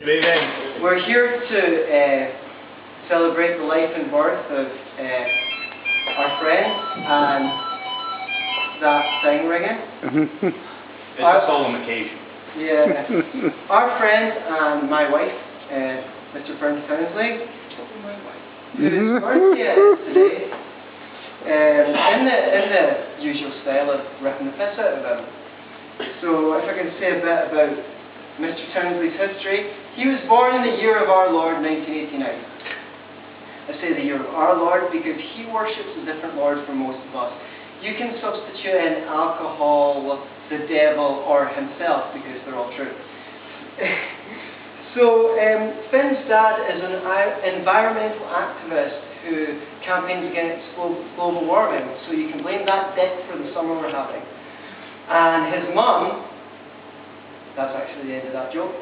Good evening. We're here to celebrate the life and birth of our friend and that thing ringing. It's a solemn occasion. Yeah. Our friend and my wife, Mr. Townsley, whose birthday is today, in the usual style of ripping the piss out of him. So if I can say a bit about Mr. Townsley's history, he was born in the year of our Lord 1989. I say the year of our Lord because he worships a different Lord from most of us. You can substitute in alcohol, the devil, or himself because they're all true. So Finn's dad is an environmental activist who campaigns against global warming, so you can blame that dick for the summer we're having. And his mum, that's actually the end of that joke.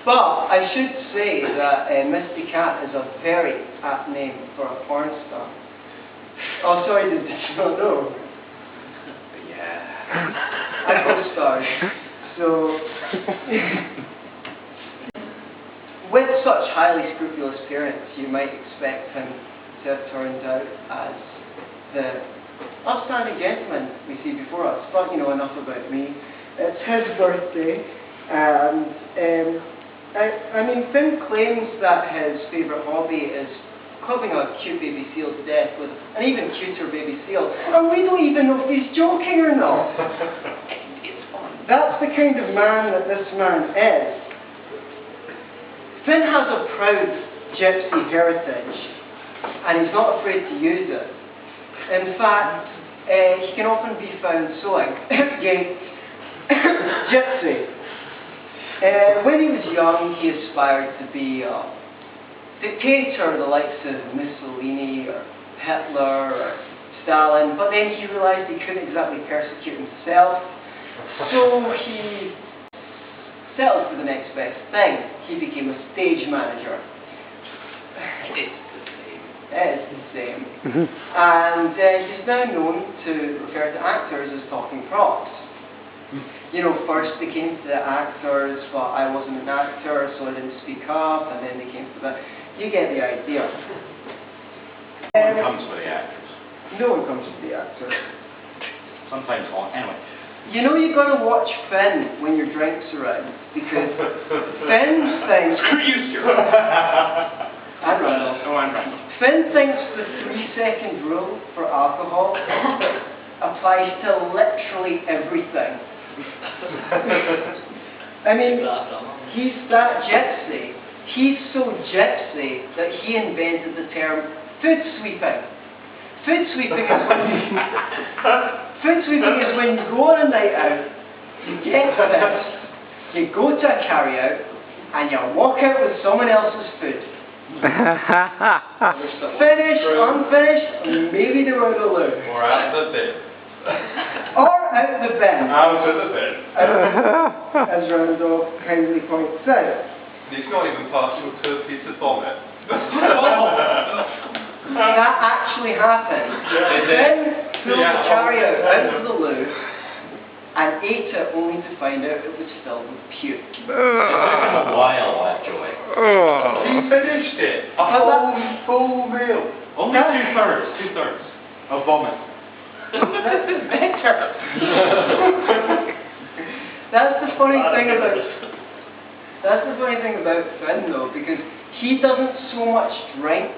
But I should say that Misty Cat is a very apt name for a porn star. Oh, sorry, did you not know? Yeah. I co-starred. So, with such highly scrupulous parents, you might expect him to have turned out as the upstanding gentleman we see before us. But, you know, enough about me. It's his birthday, and I mean, Finn claims that his favourite hobby is clubbing a cute baby seal to death with an even cuter baby seal, and we don't even know if he's joking or not. That's the kind of man that this man is. Finn has a proud gypsy heritage, and he's not afraid to use it. In fact, he can often be found sewing. Gypsy. When he was young, he aspired to be a dictator, the likes of Mussolini or Hitler or Stalin, but then he realised he couldn't exactly persecute himself, so he settled for the next best thing. He became a stage manager. It's the same. And he's now known to refer to actors as talking props. You know, first they came to the actors, but I wasn't an actor, so I didn't speak up, and then they came to the... You get the idea. No one comes for the actors. No one comes for the actors. Sometimes on. Anyway. You know you've got to watch Finn when your drink's around, because Finn thinks... Screw you, Stuart! I'm Randall. Oh, I'm Randall. Finn thinks the 3-second rule for alcohol applies to literally everything. I mean, he's that gypsy. He's so gypsy that he invented the term food sweeping. Food sweeping is when you go on a night out, you get this, you go to a carry-out, and you walk out with someone else's food. Finished, unfinished, maybe they were the loo. Or out the bin. Or out the bin. Out of the bin. As Randolph kindly points out. It's not even partial to a piece of vomit. That actually happened. Then pulled the chariot out of the loo and ate it only to find out it was filled with puke. It took him a while, that joy. He finished it. A whole full meal. Only two-thirds of vomit. That's better. That's the funny thing about Finn though, because he doesn't so much drink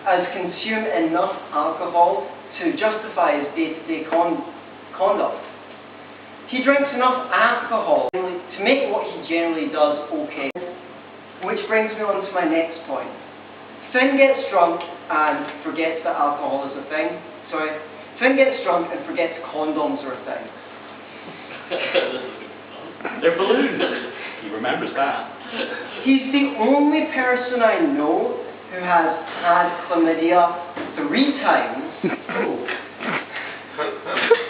as consume enough alcohol to justify his day-to-day conduct. He drinks enough alcohol to make what he generally does okay. Which brings me on to my next point. Finn gets drunk and forgets that alcohol is a thing. Finn gets drunk and forgets condoms are a thing. They're balloons. He remembers that. He's the only person I know who has had chlamydia 3 times.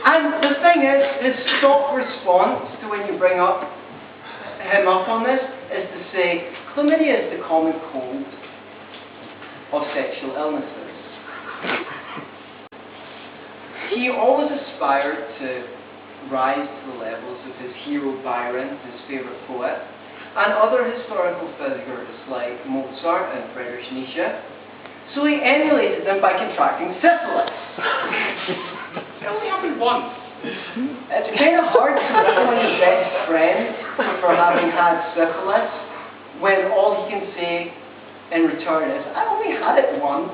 And the thing is, his stock response to when you bring him up on this is to say, chlamydia is the common cold of sexual illnesses. He always aspired to rise to the levels of his hero Byron, his favourite poet, and other historical figures like Mozart and Friedrich Nietzsche. So he emulated them by contracting syphilis. It only happened once. It's kind of hard to ruin your best friend for having had syphilis when all he can say in return is, I only had it once.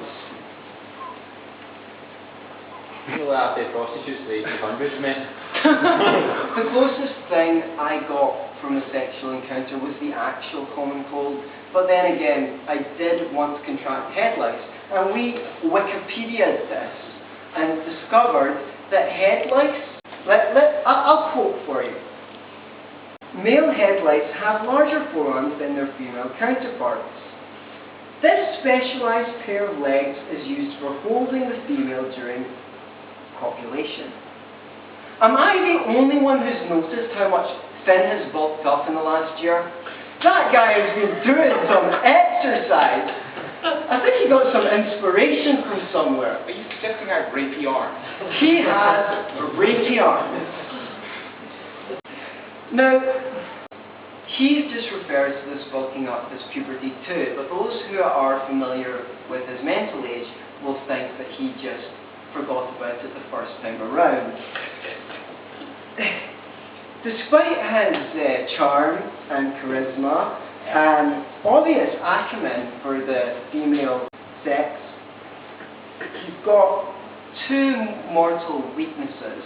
Well, out there, prostitutes, the 1800s, man. The closest thing I got from a sexual encounter was the actual common cold, but then again, I did once contract head lice, and we Wikipedia'd this and discovered that head lice, I'll quote for you. Male head lice have larger forearms than their female counterparts. This specialized pair of legs is used for holding the female during copulation. Am I the only one who's noticed how much Finn has bulked up in the last year? That guy has been doing some exercise. I think he got some inspiration from somewhere. Are you suggesting I have rapey arms? He has rapey arms. Now, he just refers to this bulking up as puberty too, but those who are familiar with his mental age will think that he just forgot about it the first time around. Despite his charm and charisma and obvious acumen for the female sex, he's got two mortal weaknesses.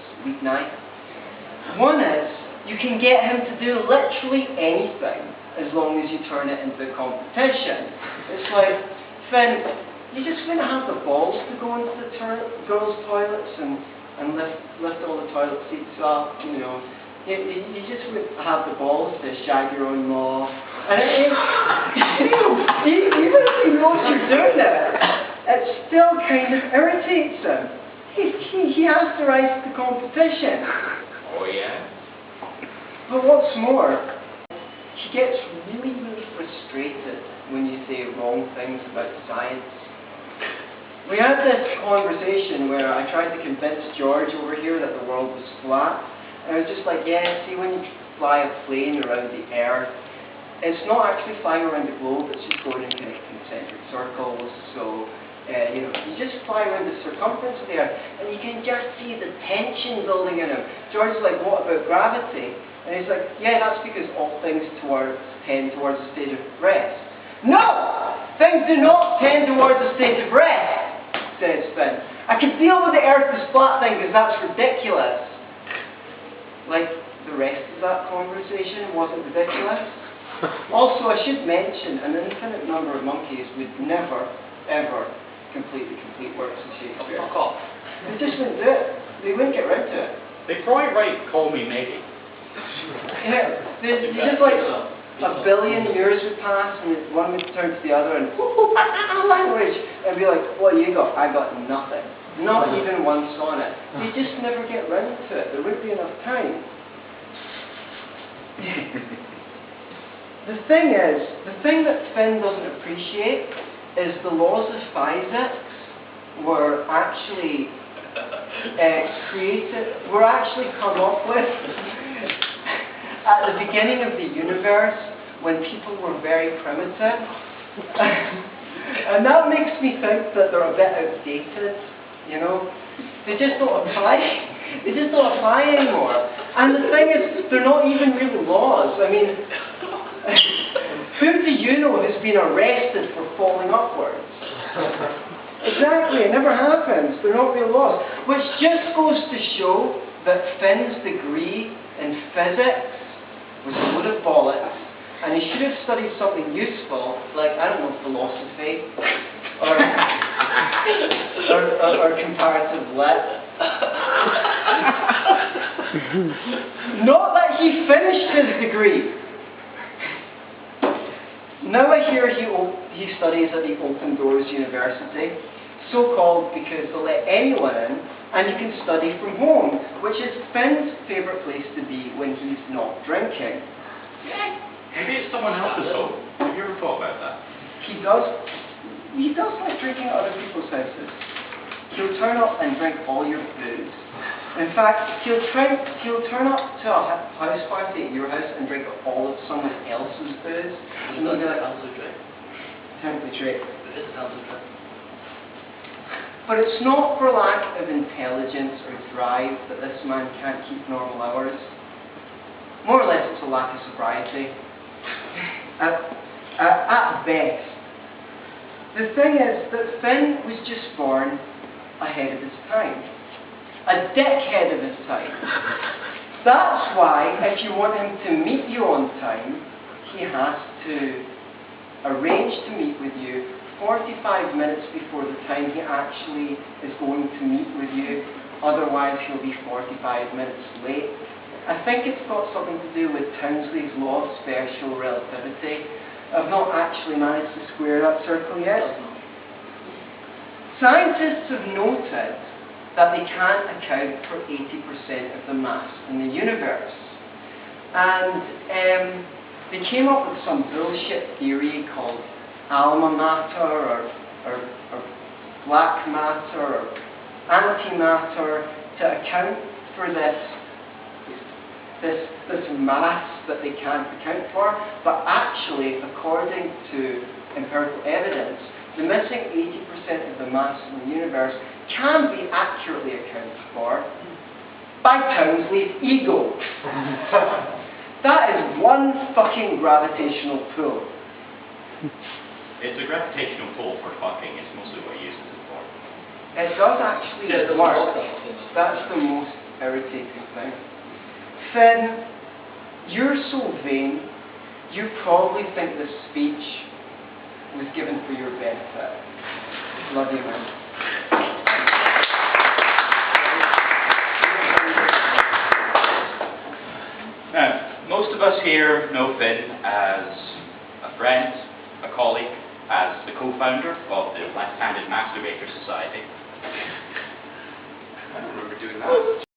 One is, you can get him to do literally anything as long as you turn it into a competition. It's like, Finn, you're just going to have the balls to go into the girls' toilets and lift all the toilet seats up, you know. You just would have the balls to shag your own maw. And even if he knows you're doing it, it still kind of irritates him. He has to rise to the competition. Oh, yeah? But what's more, he gets really, really frustrated when you say wrong things about science. We had this conversation where I tried to convince George over here that the world was flat. And I was just like, yeah, see, when you fly a plane around the Earth, it's not actually flying around the globe, it's just going in kind of concentric circles. So, you just fly around the circumference of the Earth, and you can just see the tension building in him. George is like, what about gravity? And he's like, yeah, that's because all things tend towards a state of rest. No! Things do not tend towards a state of rest, says Finn. I can deal with the Earth is flat thing because that's ridiculous. Like, the rest of that conversation wasn't ridiculous. Also, I should mention, an infinite number of monkeys would never, ever complete the complete works of Shakespeare. Fuck off. They just wouldn't do it. They wouldn't get round to it. They probably write Call Me Maybe. Yeah, they just like a billion years would pass and one would turn to the other and language and be like, what you got? I got nothing. Not even one sonnet. They just never get round to it. There wouldn't be enough time. The thing that Finn doesn't appreciate is the laws of physics were actually come up with at the beginning of the universe when people were very primitive. And that makes me think that they're a bit outdated, you know. They just don't apply. They just don't apply anymore. And the thing is, they're not even really laws. I mean, who do you know has been arrested for falling upwards? Exactly, it never happens. They're not real laws. Which just goes to show that Finn's degree in physics was a load of bollocks, and he should have studied something useful, like, I don't know, philosophy, or comparative lit. Not that he finished his degree. Now I hear he studies at the Open Doors University, so-called because they'll let anyone in, and you can study from home, which is Finn's favourite place to be when he's not drinking. Yeah, maybe it's someone else's home. Have you ever thought about that? He does like drinking at other people's houses. He'll turn up and drink all your booze. In fact, he'll turn up to a house party at your house and drink all of someone else's booze. And they'll be like, technically true. But it's not for lack of intelligence or drive that this man can't keep normal hours. More or less, it's a lack of sobriety. At best. The thing is that Finn was just born ahead of his time. A dickhead of his time. That's why, if you want him to meet you on time, he has to arrange to meet with you 45 minutes before the time he actually is going to meet with you. Otherwise, he'll be 45 minutes late. I think it's got something to do with Townsley's law of special relativity. I've not actually managed to square that circle yet. Scientists have noted that they can't account for 80% of the mass in the universe. And they came up with some bullshit theory called alma mater or black matter or antimatter to account for this mass that they can't account for. But actually, according to empirical evidence, the missing 80% of the mass in the universe can be accurately accounted for by Townsley's ego. That is one fucking gravitational pull. It's a gravitational pull for fucking. It's mostly what he uses it for. It does actually work. That's the most irritating thing. Finn, you're so vain, you probably think this speech was given for your benefit. Love you, man. Now, most of us here know Finn as a friend, a colleague, as the co-founder of the Left-Handed Masturbator Society.